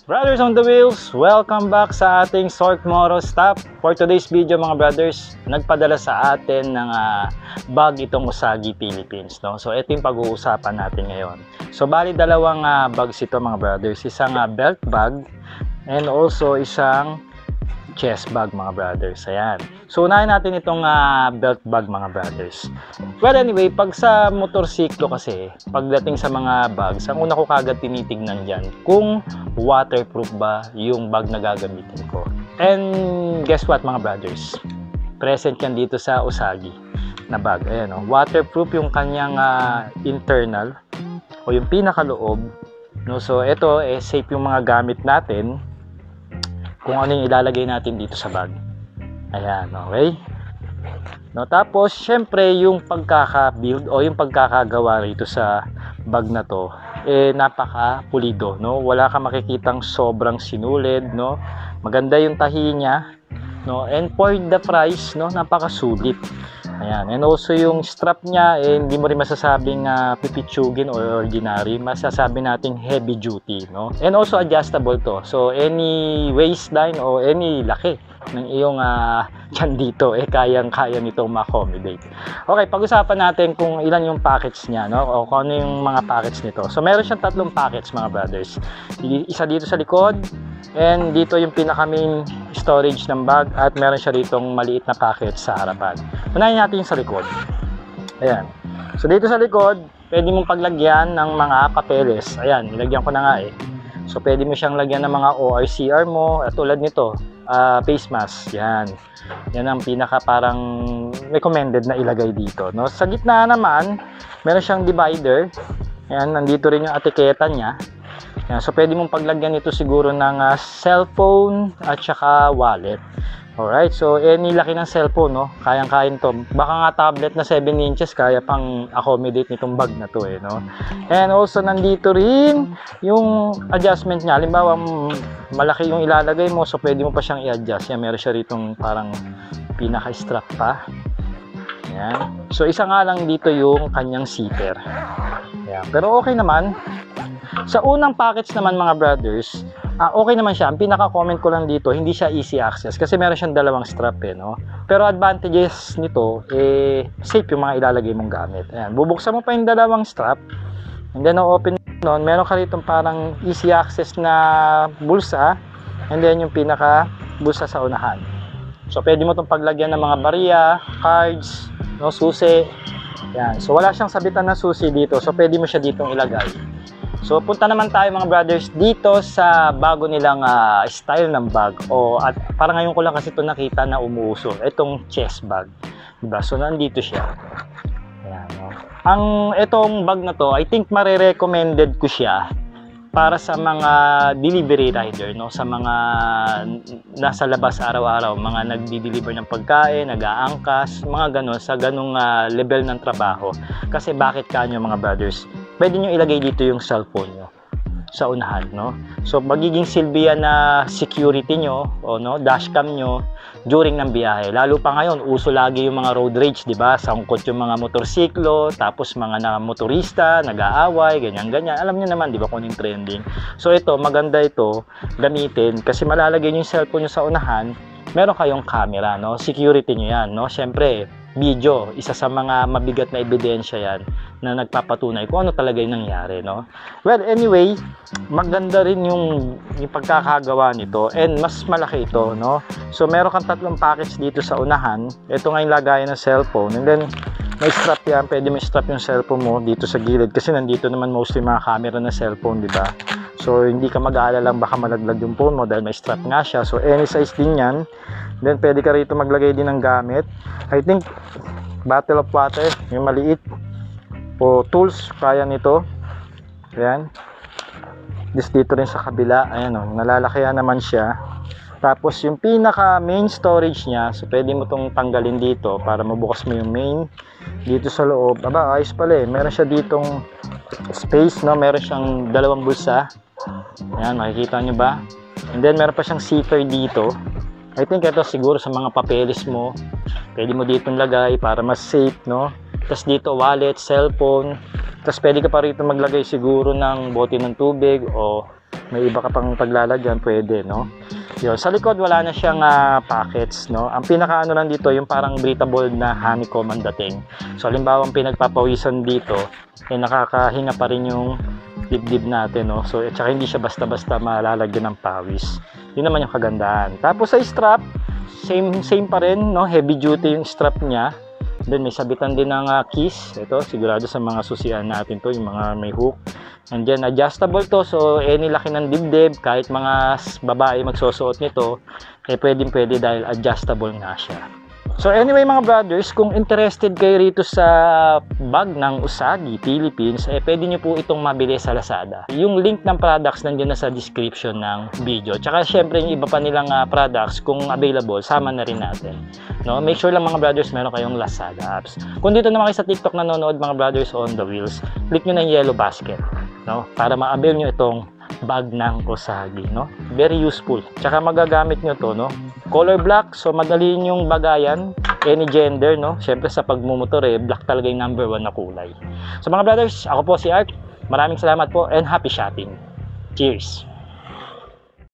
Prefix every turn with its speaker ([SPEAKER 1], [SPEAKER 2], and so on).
[SPEAKER 1] Brothers on the wheels, welcome back sa ating Sork Moro Stop. For today's video mga brothers, nagpadala sa atin ng bag itong Usagi Philippines, no? So ito yung pag-uusapan natin ngayon. So bali dalawang bags ito mga brothers, isang belt bag and also isang chest bag mga brothers. Ayan. So unahin natin itong belt bag mga brothers. Well anyway, pag sa motorsiklo kasi, pagdating sa mga bags, ang una ko kagad tinitignan dyan kung waterproof ba yung bag na gagamitin ko. And guess what mga brothers? Present yan dito sa Usagi na bag. Ayan, waterproof yung kanyang internal o yung pinakaloob. No? So ito, safe yung mga gamit natin kung ano yung ilalagay natin dito sa bag. Ayan, okay? No, tapos, syempre, yung pagkaka-build o yung pagkakagawa rito sa bag na to, napaka-pulido, no? Wala kang makikitang sobrang sinulid, no? Maganda yung tahi niya, no? And for the price, no? Napakasulit. Ayan, and also yung strap niya, hindi mo rin masasabing pipitsugin or ordinary, masasabi nating heavy duty, no? And also adjustable to, so any waistline o any laki ng iyong tiyan dito, kayang-kaya nitong ma-accommodate. Okay, pag-usapan natin kung ilan yung packets niya, no? O kung ano yung mga packets nito. So meron siyang tatlong packets mga brothers, isa dito sa likod, and dito yung pinaka-main storage ng bag, at meron siya ditong maliit na packet sa harapan. Unahin natin yung sa likod. Ayan. So dito sa likod, pwede mong paglagyan ng mga papeles. Ayan, nilagyan ko na nga So pwede mo siyang lagyan ng mga ORCR mo, at tulad nito, face mask. Yan. Yan ang pinaka parang recommended na ilagay dito, no? Sa gitna naman, meron siyang divider. Ayan, nandito rin yung etiketa niya. Yan, so pwede mong paglagyan ito siguro ng cellphone at saka wallet. Alright, so any laki ng cellphone, no? Kayang-kaya to. Baka nga tablet na 7 inches, kaya pang accommodate nitong bag na to, no? And also nandito rin yung adjustment niya. Halimbawa, malaki yung ilalagay mo, so pwede mo pa siyang i-adjust. Yan, meron siya ritong parang pinaka-strap pa. Yan. So isa nga lang dito yung kanyang zipper. Yan. Pero okay naman. Sa unang package naman mga brothers, okay naman siya. Ang pinaka-comment ko lang dito, hindi siya easy access kasi meron siyang dalawang strap, no? Pero advantages nito, safe yung mga ilalagay mong gamit. Ayan, bubuksan mo pa yung dalawang strap, and then open nun, meron ka rito parang easy access na bulsa, and then yung pinaka-bulsa sa unahan. So pwede mo itong paglagyan ng mga barya, cards, no, susi. Ayan. So wala siyang sabitan na susi dito, so pwede mo siya ditong ilagay. So punta naman tayo mga brothers dito sa bago nilang style ng bag, at parang ngayon ko lang kasi ito nakita na umuuso, itong chest bag, diba? So nandito siya. Ayan, no? Itong bag na to, I think mare-recommended ko siya para sa mga delivery rider, no? Sa mga nasa labas araw-araw, mga nagdi-deliver ng pagkain, nag-aangkas, mga ganon, sa ganong level ng trabaho. Kasi bakit kanyo mga brothers? Pwede nyo ilagay dito yung cellphone nyo sa unahan, no? So magiging silbi yan na security nyo o dashcam nyo during ng biyahe. Lalo pa ngayon, uso lagi yung mga road rage, di ba? Sangkot yung mga motorsiklo, tapos mga motorista nag-aaway, ganyan-ganyan. Alam nyo naman, di ba, kung yung trending. So ito, maganda ito gamitin kasi malalagay nyo yung cellphone nyo sa unahan, meron kayong camera, no? Security nyo yan, no? Siyempre, video, isa sa mga mabigat na ebidensya yan na nagpapatunay kung ano talaga yung nangyari, no? Well, anyway, maganda rin yung pagkakagawa nito, and mas malaki ito, no? So meron kang tatlong package dito sa unahan. Ito nga yung lagayan ng cellphone, and then may strap yan. Pwede may strap yung cellphone mo dito sa gilid kasi nandito naman mostly mga camera na cellphone, di ba? So hindi ka mag-aalala baka malaglag yung phone mo dahil may strap nga siya. So any size din yan. Then pwede ka rito maglagay din ng gamit. I think bottle of water, yung maliit, o tools, kaya nito. Ayan. Dito rin sa kabila, ayan o, nalalakyan naman siya. Tapos yung pinaka main storage niya, so pwede mo itong tanggalin dito para mabukas mo yung main dito sa loob. Aba, ayos pala meron siya ditong space, no? Meron siyang dalawang bulsa. Ayan, makikita nyo ba? And then meron pa siyang zipper dito. I think ito siguro sa mga papeles mo, pwede mo dito lagay para mas safe, no? Tapos dito wallet, cellphone. Tapos pwede ka pa rito maglagay siguro ng bote ng tubig o may iba ka pang paglalagyan, pwede, no? Yun. Sa likod, wala na siyang pockets, no? Ang pinaka lang dito, yung parang breathable na honeycomb ang dating. So, halimbawa, ang pinagpapawisan dito, nakakahinga pa rin yung dibdib natin, no? So, at saka hindi siya basta-basta malalagyan ng pawis. Yun naman yung kagandahan. Tapos sa strap, same pa rin, no? Heavy duty yung strap niya. Then may sabitan din ng keys. Ito, sigurado sa mga susian natin to, yung mga may hook. And then adjustable to, so any laki ng dibdib, kahit mga babae magsusuot nito, pwede dahil adjustable nga siya. So anyway mga brothers, kung interested kayo rito sa bag ng Usagi Philippines, pwede nyo po itong mabili sa Lazada. Yung link ng products nandiyan na sa description ng video. Tsaka syempre yung iba pa nilang products, kung available, sama na rin natin. No? Make sure lang mga brothers meron kayong Lazada apps. Kung dito naman kayo sa TikTok nanonood mga brothers on the wheels, click nyo na yung yellow basket, no? Para ma-avail nyo itong bag ng Usagi, no? Very useful. Tsaka magagamit nyo to, no? Color black, so madali yung bagayan, any gender, no? Syempre sa pagmumotor, black talaga yung number 1 na kulay. So mga brothers, ako po si Art. Maraming salamat po and happy shopping. Cheers!